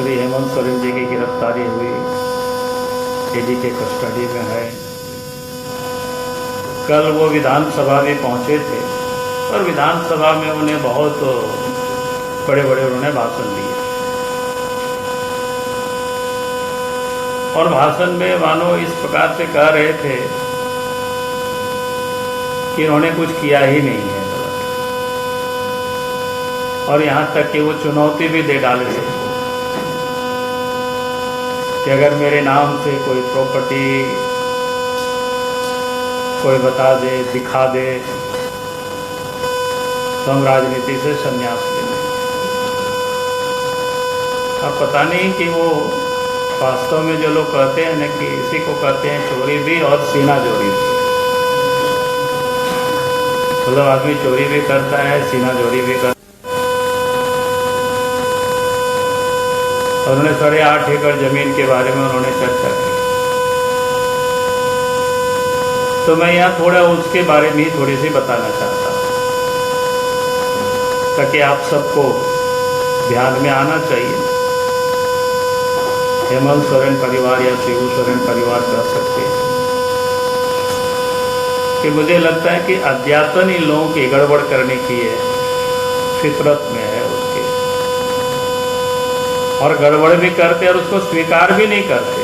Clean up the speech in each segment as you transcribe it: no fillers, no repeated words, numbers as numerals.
श्री हेमंत सोरेन जी की गिरफ्तारी हुई, ईडी के कस्टडी में है। कल वो विधानसभा में पहुंचे थे और विधानसभा में उन्हें बहुत बड़े बड़े उन्होंने भाषण दिए और भाषण में मानो इस प्रकार से कह रहे थे कि इन्होंने कुछ किया ही नहीं है और यहाँ तक कि वो चुनौती भी दे डाले सबको कि अगर मेरे नाम से कोई प्रॉपर्टी कोई बता दे, दिखा दे तो हम राजनीति से संन्यास लेंगे। अब पता नहीं कि वो वास्तव में जो लोग कहते हैं ना कि इसी को कहते हैं चोरी भी और सीना जोरी भी। मतलब आदमी चोरी भी करता है, सीना जोरी भी करता है। उन्होंने 8.5 एकड़ जमीन के बारे में उन्होंने चर्चा की, तो मैं यहाँ थोड़ा उसके बारे में ही थोड़ी सी बताना चाहता हूँ ताकि आप सबको ध्यान में आना चाहिए। हेमंत सोरेन परिवार या शिबू सोरेन परिवार कह सकते हैं कि मुझे लगता है कि अध्यात्म इन लोगों की गड़बड़ करने की है, फितरत में है उसके, और गड़बड़ भी करते और उसको स्वीकार भी नहीं करते,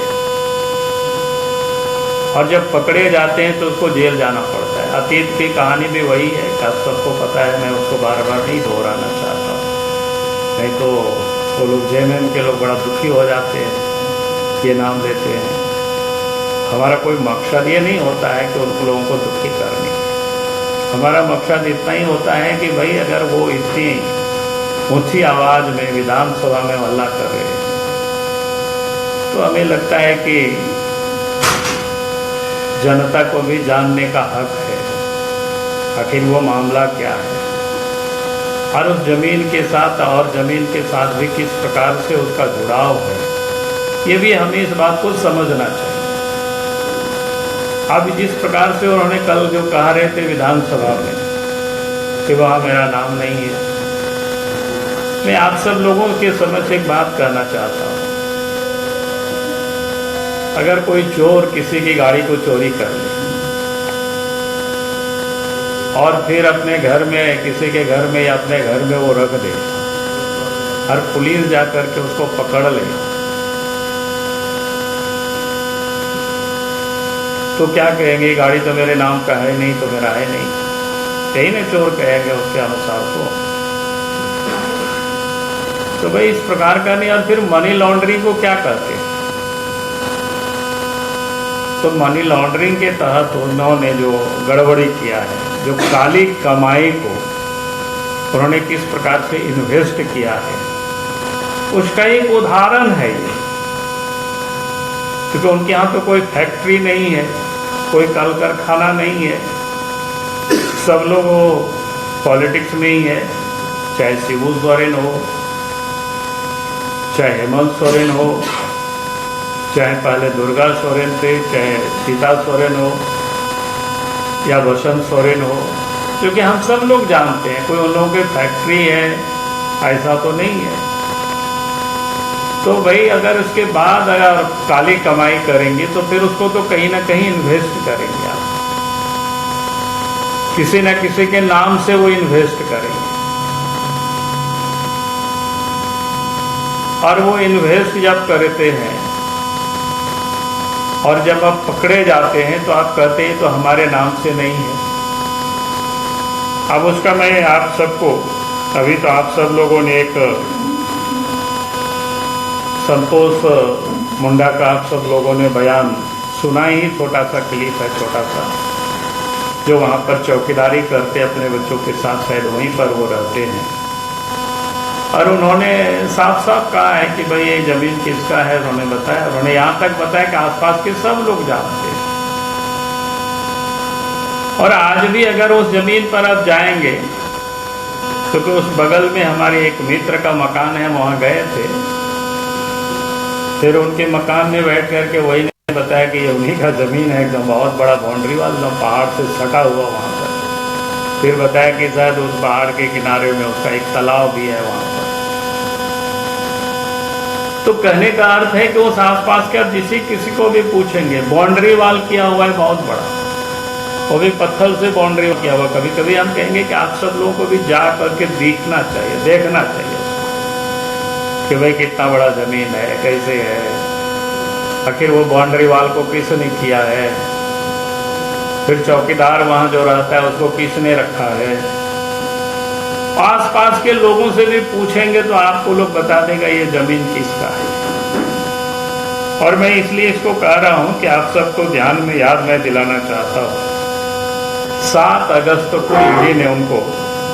और जब पकड़े जाते हैं तो उसको जेल जाना पड़ता है। अतीत की कहानी भी वही है, आप सबको पता है, मैं उसको बार बार नहीं दोहराना चाहता हूँ, नहीं तो वो लोग जेएमएम के लोग बड़ा दुखी हो जाते हैं, ये नाम देते हैं। हमारा कोई मकसद ये नहीं होता है कि उन लोगों को दुखी करने, हमारा मकसद इतना ही होता है कि भाई अगर वो इतनी ऊंची आवाज में विधानसभा में हल्ला कर रहे हैं तो हमें लगता है कि जनता को भी जानने का हक है आखिर वो मामला क्या है, और उस जमीन के साथ और जमीन के साथ भी किस प्रकार से उसका जुड़ाव है, ये भी हमें इस बात को समझना चाहिए। अब जिस प्रकार से उन्होंने कल जो कह रहे थे विधानसभा में कि वहाँ मेरा नाम नहीं है, मैं आप सब लोगों के समक्ष एक बात कहना चाहता हूँ। अगर कोई चोर किसी की गाड़ी को चोरी कर ले और फिर अपने घर में, किसी के घर में या अपने घर में वो रख दे और पुलिस जाकर के उसको पकड़ ले, तो क्या कहेंगे, गाड़ी तो मेरे नाम का है नहीं तो मेरा है नहीं, यही ना चोर कहेंगे उसके अनुसार तो भाई इस प्रकार का नहीं। और फिर मनी लॉन्ड्रिंग को क्या कहते हैं, तो मनी लॉन्ड्रिंग के तहत उन्होंने जो गड़बड़ी किया है, जो काली कमाई को उन्होंने किस प्रकार से इन्वेस्ट किया है, उसका एक उदाहरण है ये। क्योंकि उनके यहाँ तो कोई फैक्ट्री नहीं है, कोई कल कारखाना नहीं है, सब लोग वो पॉलिटिक्स में ही है, चाहे शिबू सोरेन हो, चाहे हेमंत सोरेन हो, चाहे पहले दुर्गा सोरेन थे, चाहे सीता सोरेन हो या वसंत सोरेन हो, क्योंकि हम सब लोग जानते हैं कोई उन लोगों की फैक्ट्री है ऐसा तो नहीं है। तो भाई अगर उसके बाद अगर काली कमाई करेंगे तो फिर उसको तो कहीं ना कहीं इन्वेस्ट करेंगे आप, किसी न किसी के नाम से वो इन्वेस्ट करेंगे, और वो इन्वेस्ट जब करते हैं और जब आप पकड़े जाते हैं तो आप कहते हैं तो हमारे नाम से नहीं है। अब उसका मैं आप सबको, अभी तो आप सब लोगों ने एक संतोष मुंडा का आप सब लोगों ने बयान सुना ही, छोटा सा क्लिप है, छोटा सा, जो वहाँ पर चौकीदारी करते अपने बच्चों के साथ, शायद वहीं पर वो रहते हैं, और उन्होंने साफ साफ कहा है कि भाई ये जमीन किसका है। उन्होंने बताया, उन्होंने यहाँ तक बताया कि आसपास के सब लोग जानते हैं, और आज भी अगर उस जमीन पर आप जाएंगे क्योंकि उस बगल में हमारे एक मित्र का मकान है, वहाँ गए थे, फिर उनके मकान में बैठ करके वही ने बताया कि ये उन्हीं का ज़मीन है, एकदम बहुत बड़ा बाउंड्री वाला पहाड़ से सटा हुआ वहाँ पर। फिर बताया कि शायद उस पहाड़ के किनारे में उसका एक तालाब भी है वहाँ पर। तो कहने का अर्थ है कि उस आसपास के किसी को भी पूछेंगे, बाउंड्री वाल किया हुआ है बहुत बड़ा, वो भी पत्थर से बाउंड्री किया हुआ। कभी कभी हम कहेंगे कि आप सब लोगों को भी जा करके देखना चाहिए कि भाई कितना बड़ा जमीन है, कैसे है, आखिर वो बाउंड्री वाल को किसने किया है, फिर चौकीदार वहां जो रहता है उसको किसने रखा है। आसपास के लोगों से भी पूछेंगे तो आपको लोग बता देगा ये जमीन किसका है। और मैं इसलिए इसको कह रहा हूं कि आप सबको ध्यान में याद मैं दिलाना चाहता हूं, 7 अगस्त को ईडी ने उनको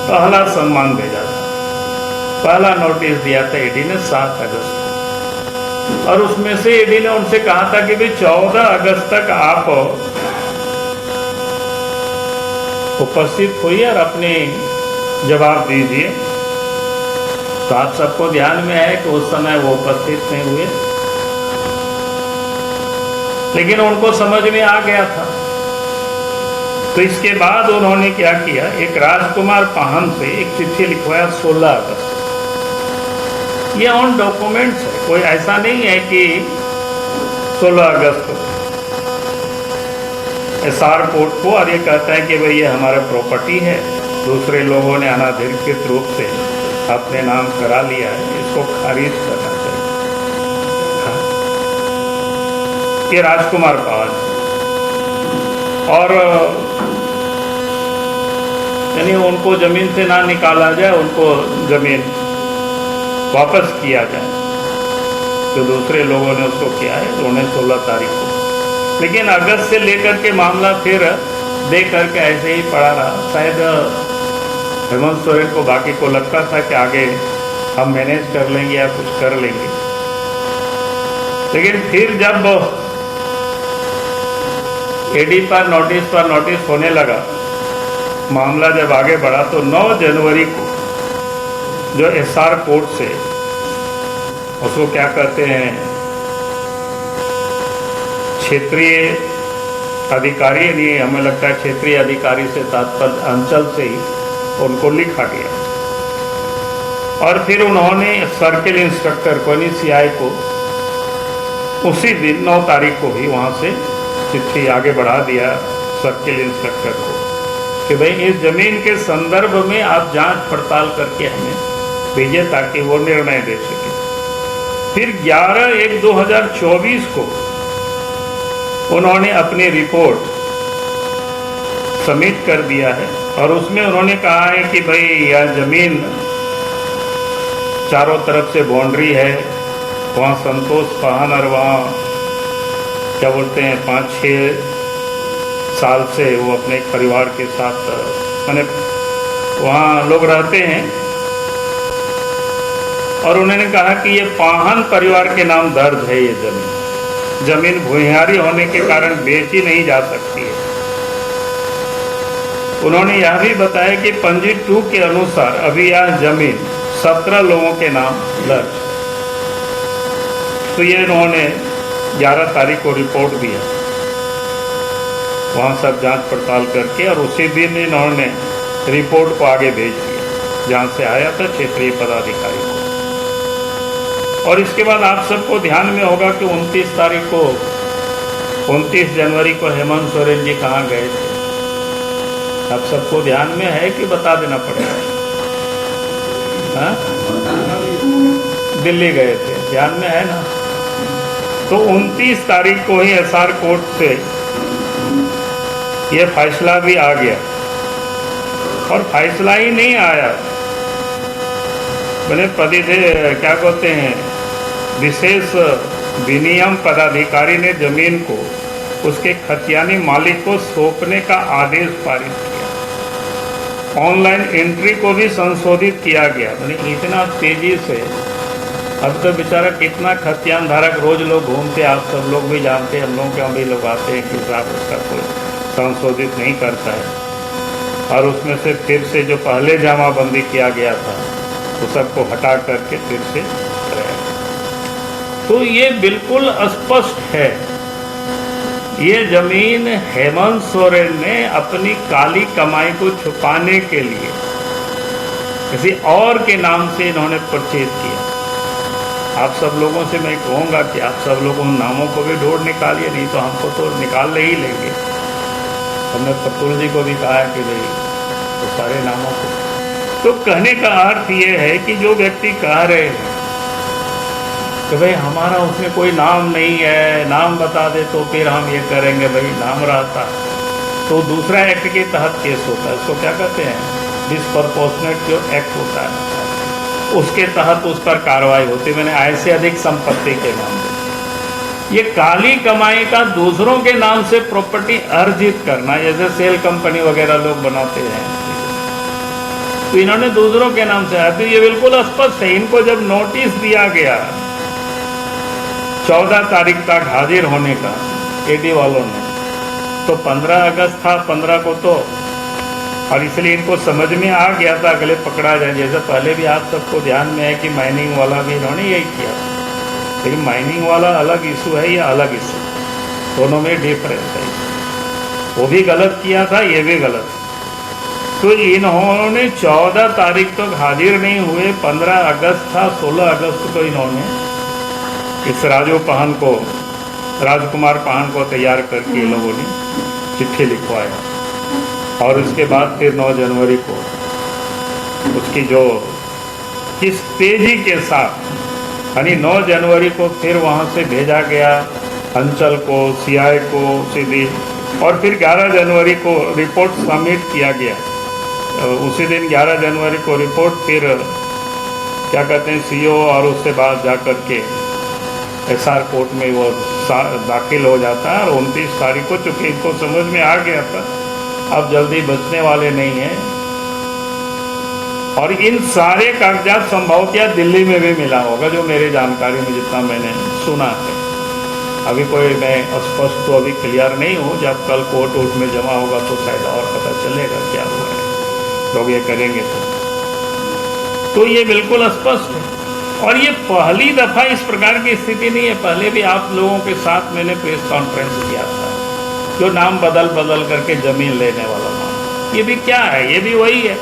पहला सम्मान भेजा था, पहला नोटिस दिया था ईडी ने 7 अगस्त को। और उसमें से ईडी ने उनसे कहा था कि भाई 14 अगस्त तक आप उपस्थित होइए और अपने जवाब दीजिए। तो आप सबको ध्यान में है कि उस समय वो उपस्थित नहीं हुए, लेकिन उनको समझ में आ गया था। तो इसके बाद उन्होंने क्या किया, एक राजकुमार पाहन से एक चिट्ठी लिखवाया 16 अगस्त। ये ऑन डॉक्यूमेंट्स है, कोई ऐसा नहीं है कि 16 अगस्त को एसआर कोर्ट को, और ये कहता है कि भाई ये हमारा प्रॉपर्टी है, दूसरे लोगों ने अनाधिकृत रूप से अपने नाम करा लिया है, इसको खारिज करना चाहिए। हाँ। ये राजकुमार पाहन और यानी उनको जमीन से ना निकाला जाए, उनको जमीन वापस किया जाए, जो दूसरे लोगों ने उसको किया है, उन्होंने 16 तारीख को। लेकिन अगस्त से लेकर के मामला फिर दे करके ऐसे ही पड़ा रहा। शायद हेमंत सोरेन को बाकी को लगता था कि आगे हम मैनेज कर लेंगे या कुछ कर लेंगे, लेकिन फिर जब ईडी पर नोटिस होने लगा, मामला जब आगे बढ़ा, तो 9 जनवरी को जो एसआर कोर्ट से, उसको क्या कहते हैं, क्षेत्रीय अधिकारी, यानी हमें लगता है क्षेत्रीय अधिकारी से तात्पर्य अंचल से ही उनको लिखा गया। और फिर उन्होंने सर्किल इंस्पेक्टर को, सीआई को, उसी दिन 9 तारीख को ही वहां से चिट्ठी आगे बढ़ा दिया सर्किल इंस्पेक्टर को कि भाई इस जमीन के संदर्भ में आप जांच पड़ताल करके हमें भेजिए ताकि वो निर्णय दे सके। फिर 11/1/2024 को उन्होंने अपनी रिपोर्ट सबमिट कर दिया है, और उसमें उन्होंने कहा है कि भाई यह जमीन चारों तरफ से बाउंड्री है, वहाँ संतोष पाहन और वहाँ क्या बोलते हैं 5-6 साल से वो अपने परिवार के साथ मैंने वहाँ लोग रहते हैं, और उन्होंने कहा कि ये पाहन परिवार के नाम दर्ज है। ये जमीन भूमिहारी होने के कारण बेची नहीं जा सकती है। उन्होंने यह भी बताया कि पंजी 2 के अनुसार अभी यह जमीन 17 लोगों के नाम दर्ज। तो ये उन्होंने 11 तारीख को रिपोर्ट दिया, वहाँ सब जांच पड़ताल करके, और उसी दिन इन्होंने रिपोर्ट को आगे भेज दिया जहाँ से आया था क्षेत्रीय पदाधिकारी को। और इसके बाद आप सबको ध्यान में होगा कि 29 जनवरी को हेमंत सोरेन जी कहाँ गए थे। आप सबको ध्यान में है कि बता देना पड़ेगा? हाँ? दिल्ली गए थे, ध्यान में है ना? तो 29 तारीख को ही एसआर कोर्ट से ये फैसला भी आ गया, और फैसला ही नहीं आया, मैंने क्या कहते हैं, विशेष विनियम पदाधिकारी ने जमीन को उसके खतियानी मालिक को सौंपने का आदेश पारित किया। ऑनलाइन एंट्री को भी संशोधित किया गया। मैंने इतना तेजी से, अब तो बेचारा कितना खतियान धारक रोज लोग घूमते, आप सब लोग भी जानते हैं, हम लोग के भी लोग आते हैं कि साहब उसका कोई संशोधित नहीं करता है। और उसमें से फिर से जो पहले जमाबंदी किया गया था वो सबको हटा करके फिर से कराया। तो ये बिल्कुल स्पष्ट है, ये जमीन हेमंत सोरेन ने अपनी काली कमाई को छुपाने के लिए किसी और के नाम से इन्होंने परचेज किया। आप सब लोगों से मैं कहूँगा कि आप सब लोग उन नामों को भी ढूंढ निकालिए, नहीं तो हमको तो निकाल ही लेंगे। हमने प्रतुल जी को भी कहा है कि भाई तो सारे नामों को, तो कहने का अर्थ ये है कि जो व्यक्ति कह रहे हैं कि भाई हमारा उसमें कोई नाम नहीं है, नाम बता दे तो फिर हम ये करेंगे, भाई नाम रहता तो दूसरा एक्ट के तहत केस होता है, इसको क्या कहते हैं, डिसप्रपोर्शनेट जो एक्ट होता है उसके तहत उस पर कार्रवाई होती। मैंने आय से अधिक संपत्ति के नाम से ये काली कमाई का दूसरों के नाम से प्रॉपर्टी अर्जित करना, जैसे सेल कंपनी वगैरह लोग बनाते हैं, तो इन्होंने दूसरों के नाम से, तो ये बिल्कुल स्पष्ट है। इनको जब नोटिस दिया गया 14 तारीख तक हाजिर होने का ईडी वालों ने, तो 15 अगस्त था 15 को, तो और इसलिए इनको समझ में आ गया था अगले पकड़ा जाए। जैसे पहले भी आप सबको ध्यान में है कि माइनिंग वाला भी इन्होंने यही किया, लेकिन माइनिंग वाला अलग इशू है, या अलग इशू, दोनों में डिफरेंस है। वो भी गलत किया था, ये भी गलत। तो इन्होंने 14 तारीख तक हाजिर नहीं हुए, 15 अगस्त था, 16 अगस्त को इन्होंने इस राजकुमार पाहन को तैयार करके लोगों ने चिट्ठी लिखवाया, और उसके बाद फिर 9 जनवरी को उसकी जो किस तेजी के साथ, यानी 9 जनवरी को फिर वहाँ से भेजा गया अंचल को, सीआई को सीधी, और फिर 11 जनवरी को रिपोर्ट सबमिट किया गया। उसी दिन 11 जनवरी को रिपोर्ट फिर क्या कहते हैं सीओ, और उसके बाद जाकर के एसआर कोर्ट में वो दाखिल हो जाता है। और 29 तारीख को, चूँकि इनको समझ में आ गया था अब जल्दी बचने वाले नहीं हैं, और इन सारे कागजात संभवतः दिल्ली में भी मिला होगा, जो मेरी जानकारी में जितना मैंने सुना है। अभी कोई मैं स्पष्ट तो अभी क्लियर नहीं हूँ, जब कल कोर्ट वोट में जमा होगा तो शायद और पता चलेगा क्या हुआ है, लोग ये करेंगे तो ये बिल्कुल स्पष्ट है। और ये पहली दफा इस प्रकार की स्थिति नहीं है, पहले भी आप लोगों के साथ मैंने प्रेस कॉन्फ्रेंस किया था, जो नाम बदल बदल करके जमीन लेने वाला नाम, ये भी क्या है, ये भी वही है,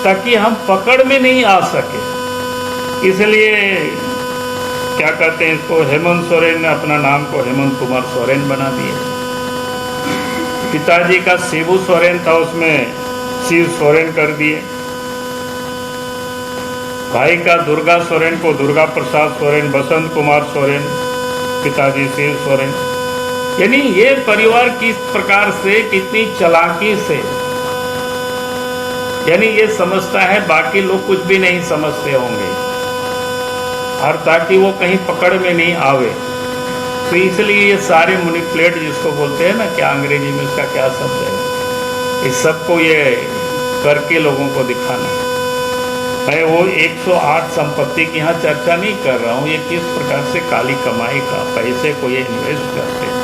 ताकि हम पकड़ में नहीं आ सके। इसलिए क्या कहते हैं इसको, हेमंत सोरेन ने अपना नाम को हेमंत कुमार सोरेन बना दिया। पिताजी का शिबू सोरेन था, उसमें शिव सोरेन कर दिए। भाई का दुर्गा सोरेन को दुर्गा प्रसाद सोरेन, बसंत कुमार सोरेन, पिताजी शिव सोरेन। यानी ये परिवार किस प्रकार से, कितनी चालाकी से, यानी ये समझता है बाकी लोग कुछ भी नहीं समझते होंगे, और ताकि वो कहीं पकड़ में नहीं आवे, तो इसलिए ये सारे मैनिपुलेट जिसको बोलते हैं ना, क्या अंग्रेजी में इसका क्या शब्द है, इस सबको ये करके लोगों को दिखाना। मैं वो 108 संपत्ति की यहाँ चर्चा नहीं कर रहा हूँ, ये किस प्रकार से काली कमाई का पैसे को ये इन्वेस्ट करते हैं,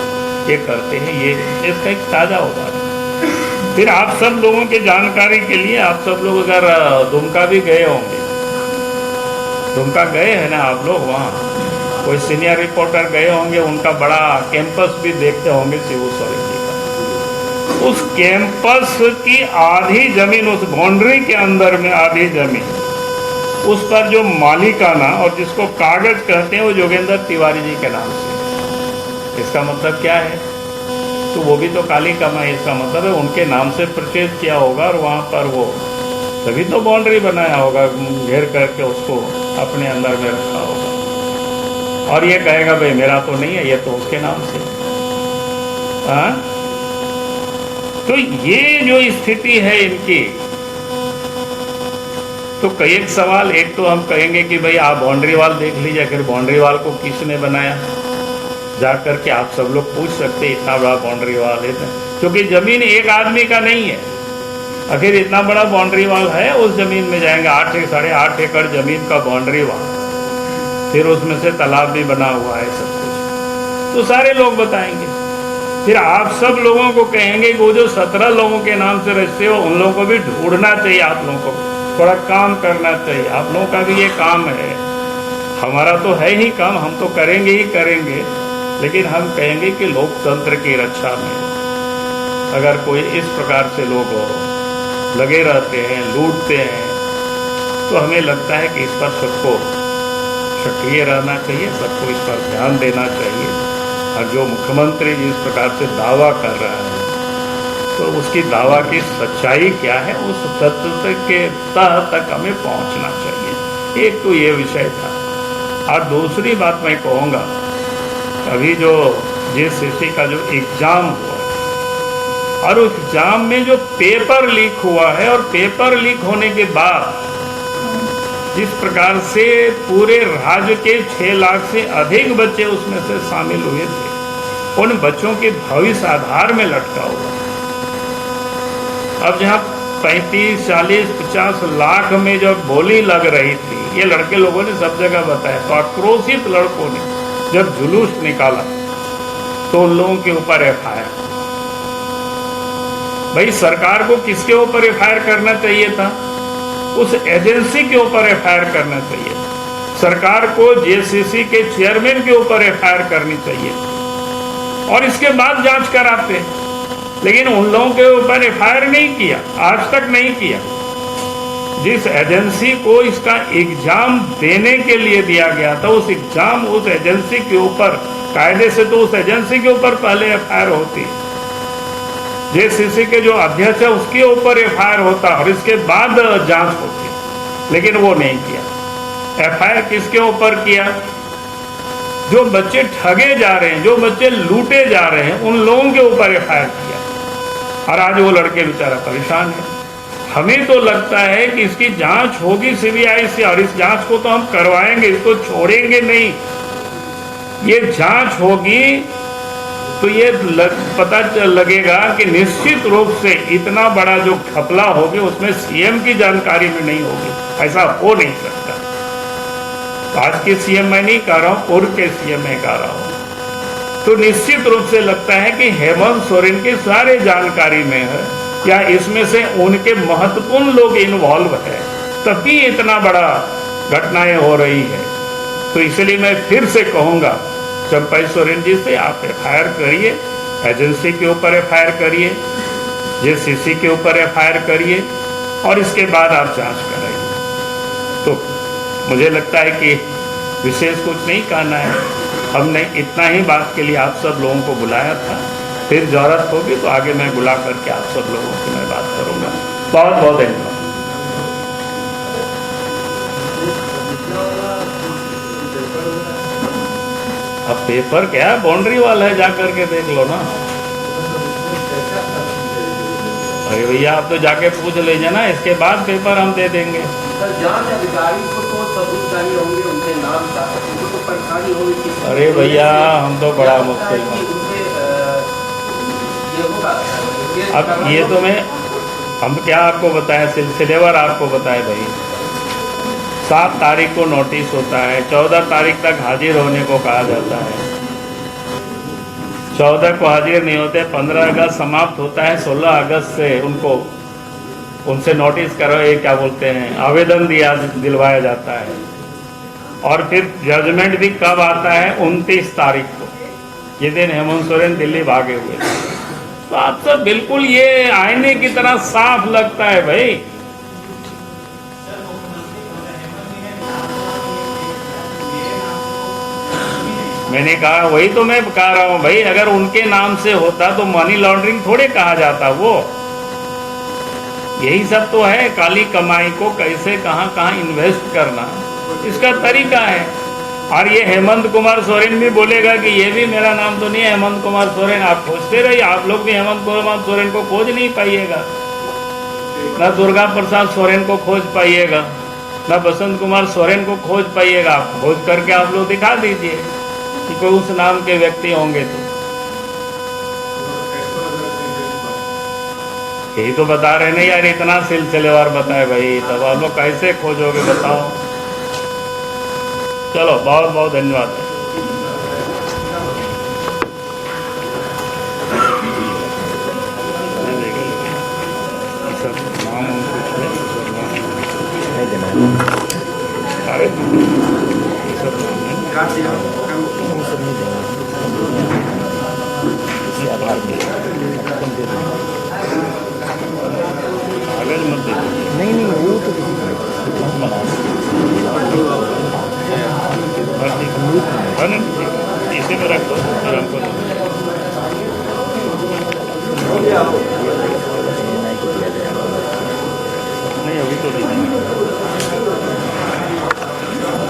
ये करते हैं, ये इसका एक ताज़ा उदाहरण। फिर आप सब लोगों के जानकारी के लिए, आप सब लोग अगर दुमका भी गए होंगे, दुमका गए हैं ना आप लोग, वहाँ कोई सीनियर रिपोर्टर गए होंगे, उनका बड़ा कैंपस भी देखते होंगे शिबू सोरेन जी का। उस कैंपस की आधी जमीन, उस बाउंड्री के अंदर में आधी जमीन, उस पर जो मालिकाना और जिसको कागज कहते हैं वो जोगेंद्र तिवारी जी के नाम से। इसका मतलब क्या है, तो वो भी तो काली कमाई, इसका मतलब है उनके नाम से परचेज किया होगा, और वहाँ पर वो तभी तो बाउंड्री बनाया होगा, घेर करके उसको अपने अंदर में रखा होगा, और ये कहेगा भाई मेरा तो नहीं है, ये तो उसके नाम से। हाँ, तो ये जो स्थिति है इनकी, तो कई एक सवाल, एक तो हम कहेंगे कि भाई आप बाउंड्री वाल देख लीजिए, फिर बाउंड्री वाल को किसने बनाया, जा करके आप सब लोग पूछ सकते हैं, इतना बड़ा बाउंड्री वाल है, क्योंकि जमीन एक आदमी का नहीं है, आखिर इतना बड़ा बाउंड्री वाल है, उस जमीन में जाएंगे 8-8.5 एकड़ जमीन का बाउंड्री वाल, फिर उसमें से तालाब भी बना हुआ है, सब कुछ, तो सारे लोग बताएंगे। फिर आप सब लोगों को कहेंगे कि वो जो 17 लोगों के नाम से रजिस्ट्री हो, उन लोगों को भी ढूंढना चाहिए, आप लोगों को थोड़ा काम करना चाहिए, आप लोगों का भी ये काम है, हमारा तो है ही काम, हम तो करेंगे ही करेंगे, लेकिन हम कहेंगे कि लोकतंत्र की रक्षा में अगर कोई इस प्रकार से लोग लगे रहते हैं, लूटते हैं, तो हमें लगता है कि इस पर सबको सक्रिय रहना चाहिए, सबको इस पर ध्यान देना चाहिए। और जो मुख्यमंत्री जिस प्रकार से दावा कर रहा है, तो उसकी दावा की सच्चाई क्या है, उस तत्व के तह तक हमें पहुंचना चाहिए। एक तो ये विषय था। और दूसरी बात मैं कहूँगा, अभी जो JCC का जो एग्जाम हुआ और उस एग्जाम में जो पेपर लीक हुआ है, और पेपर लीक होने के बाद जिस प्रकार से पूरे राज्य के 6 लाख से अधिक बच्चे उसमें से शामिल हुए थे, उन बच्चों के भविष्य आधार में लटका हुआ। अब जहाँ 35, 40, 50 लाख में जब बोली लग रही थी, ये लड़के लोगों ने सब जगह बताया, तो आक्रोशित लड़कों ने जब जुलूस निकाला तो उन लोगों के ऊपर FIR। भाई सरकार को किसके ऊपर FIR करना चाहिए था? उस एजेंसी के ऊपर FIR करना चाहिए। सरकार को JCC के चेयरमैन के ऊपर FIR करनी चाहिए और इसके बाद जांच कराते। लेकिन उन लोगों के ऊपर FIR नहीं किया, आज तक नहीं किया। जिस एजेंसी को इसका एग्जाम देने के लिए दिया गया था, उस एग्जाम उस एजेंसी के ऊपर, कायदे से तो उस एजेंसी के ऊपर पहले FIR होती, JCC के जो अध्यक्ष है उसके ऊपर FIR होता और इसके बाद जांच होती, लेकिन वो नहीं किया। FIR किसके ऊपर किया? जो बच्चे ठगे जा रहे हैं, जो बच्चे लूटे जा रहे हैं, उन लोगों के ऊपर FIR किया। और आज वो लड़के बेचारा परेशान है। हमें तो लगता है कि इसकी जांच होगी CBI से, और इस जांच को तो हम करवाएंगे, इसको छोड़ेंगे नहीं। ये जांच होगी तो ये पता लगेगा कि निश्चित रूप से इतना बड़ा जो घपला होगी उसमें CM की जानकारी में नहीं होगी। ऐसा हो नहीं सकता। तो आज के CM मैं नहीं कह रहा हूँ, पूर्व के CM मैं कह रहा हूँ। तो निश्चित रूप से लगता है कि हेमंत सोरेन के सारे जानकारी में है, या इसमें से उनके महत्वपूर्ण लोग इन्वॉल्व है, तभी इतना बड़ा घटनाएं हो रही है। तो इसलिए मैं फिर से कहूँगा, चंपई सोरेन जी से आप FIR करिए, एजेंसी के ऊपर FIR करिए, JCC के ऊपर FIR करिए, और इसके बाद आप जांच कराइए। तो मुझे लगता है कि विशेष कुछ नहीं कहना है। हमने इतना ही बात के लिए आप सब लोगों को बुलाया था। फिर जरूरत होगी तो आगे मैं बुला करके आप सब लोगों से मैं बात करूँगा। बहुत बहुत धन्यवाद। अब पेपर क्या है, बाउंड्री वाला है, जा करके देख लो ना। अरे भैया आप तो जाके पूछ लीजिए ना, इसके बाद पेपर हम दे देंगे। जांच अधिकारी को तो सबूत चाहिए होंगे, उनके नाम का तो परेशानी होगी। अरे भैया हम तो बड़ा मुश्किल में। अब ये तो हम क्या आपको बताएं, सिलसिलेवार आपको बताए भाई। 7 तारीख को नोटिस होता है, 14 तारीख तक हाजिर होने को कहा जाता है। 14 को हाजिर नहीं होते, 15 अगस्त समाप्त होता है, 16 अगस्त से उनसे नोटिस करो, ये क्या बोलते हैं, आवेदन दिलवाया जाता है। और फिर जजमेंट भी कब आता है? 29 तारीख को, ये दिन हेमंत सोरेन दिल्ली भागे हुए। तो आप सब बिल्कुल ये आईने की तरह साफ लगता है भाई। मैंने कहा, वही तो मैं कह रहा हूं भाई, अगर उनके नाम से होता तो मनी लॉन्ड्रिंग थोड़े कहा जाता। वो यही सब तो है, काली कमाई को कैसे कहां इन्वेस्ट करना, इसका तरीका है। और ये हेमंत कुमार सोरेन भी बोलेगा कि ये भी मेरा नाम तो नहीं है हेमंत कुमार सोरेन। आप खोजते रहिए, आप लोग भी हेमंत कुमार सोरेन को खोज नहीं पाइएगा, न दुर्गा प्रसाद सोरेन को खोज पाइएगा, न बसंत कुमार सोरेन को खोज पाइएगा। आप खोज करके आप लोग दिखा दीजिए कि कोई उस नाम के व्यक्ति होंगे तो। यही तो बता रहे नहीं यार, इतना सिलसिलेवार बताए भाई, तब आप लोग कैसे खोजोगे बताओ। चलो बहुत बहुत धन्यवाद। कागज मत दे, नहीं वो तो किसी हाँ, नहीं, इसी में रख दो फिर हमको